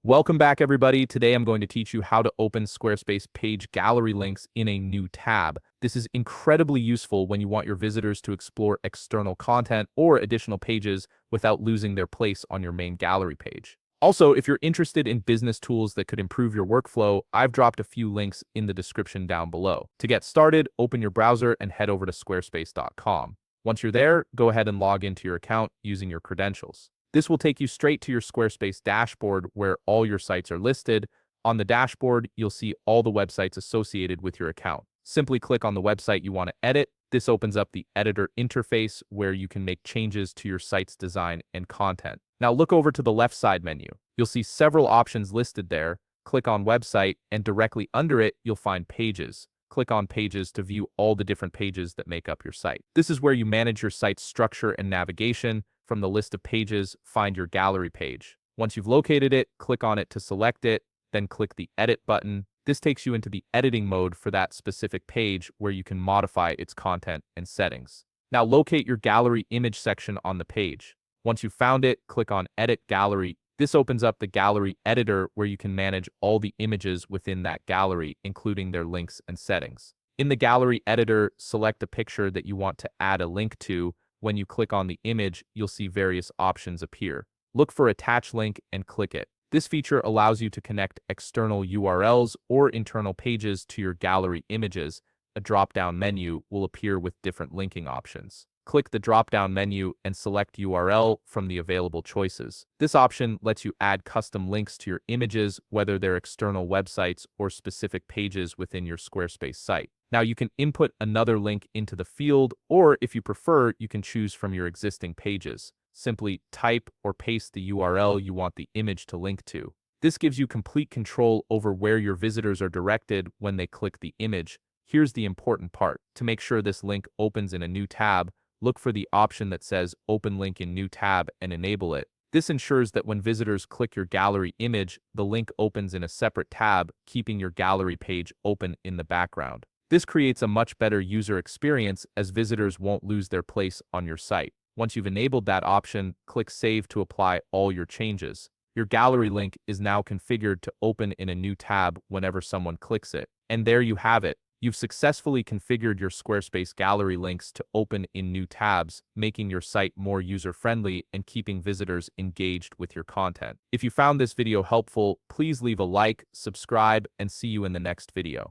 Welcome back, everybody. Today I'm going to teach you how to open Squarespace page gallery links in a new tab. This is incredibly useful when you want your visitors to explore external content or additional pages without losing their place on your main gallery page. Also, if you're interested in business tools that could improve your workflow, I've dropped a few links in the description down below. To get started, open your browser and head over to squarespace.com. Once you're there, go ahead and log into your account using your credentials. This will take you straight to your Squarespace dashboard where all your sites are listed. On the dashboard, you'll see all the websites associated with your account. Simply click on the website you want to edit. This opens up the editor interface where you can make changes to your site's design and content. Now look over to the left side menu. You'll see several options listed there. Click on Website, and directly under it, you'll find Pages. Click on Pages to view all the different pages that make up your site. This is where you manage your site's structure and navigation. From the list of pages, find your gallery page. Once you've located it, click on it to select it, then click the Edit button. This takes you into the editing mode for that specific page where you can modify its content and settings. Now locate your gallery image section on the page. Once you've found it, click on Edit Gallery. This opens up the gallery editor where you can manage all the images within that gallery, including their links and settings. In the gallery editor, select a picture that you want to add a link to. When you click on the image, you'll see various options appear. Look for Attach Link and click it. This feature allows you to connect external URLs or internal pages to your gallery images. A drop-down menu will appear with different linking options. Click the drop-down menu and select URL from the available choices. This option lets you add custom links to your images, whether they're external websites or specific pages within your Squarespace site. Now you can input another link into the field, or if you prefer, you can choose from your existing pages. Simply type or paste the URL you want the image to link to. This gives you complete control over where your visitors are directed when they click the image. Here's the important part. To make sure this link opens in a new tab, look for the option that says Open Link in New Tab and enable it. This ensures that when visitors click your gallery image, the link opens in a separate tab, keeping your gallery page open in the background. This creates a much better user experience as visitors won't lose their place on your site. Once you've enabled that option, click Save to apply all your changes. Your gallery link is now configured to open in a new tab whenever someone clicks it. And there you have it. You've successfully configured your Squarespace gallery links to open in new tabs, making your site more user-friendly and keeping visitors engaged with your content. If you found this video helpful, please leave a like, subscribe, and see you in the next video.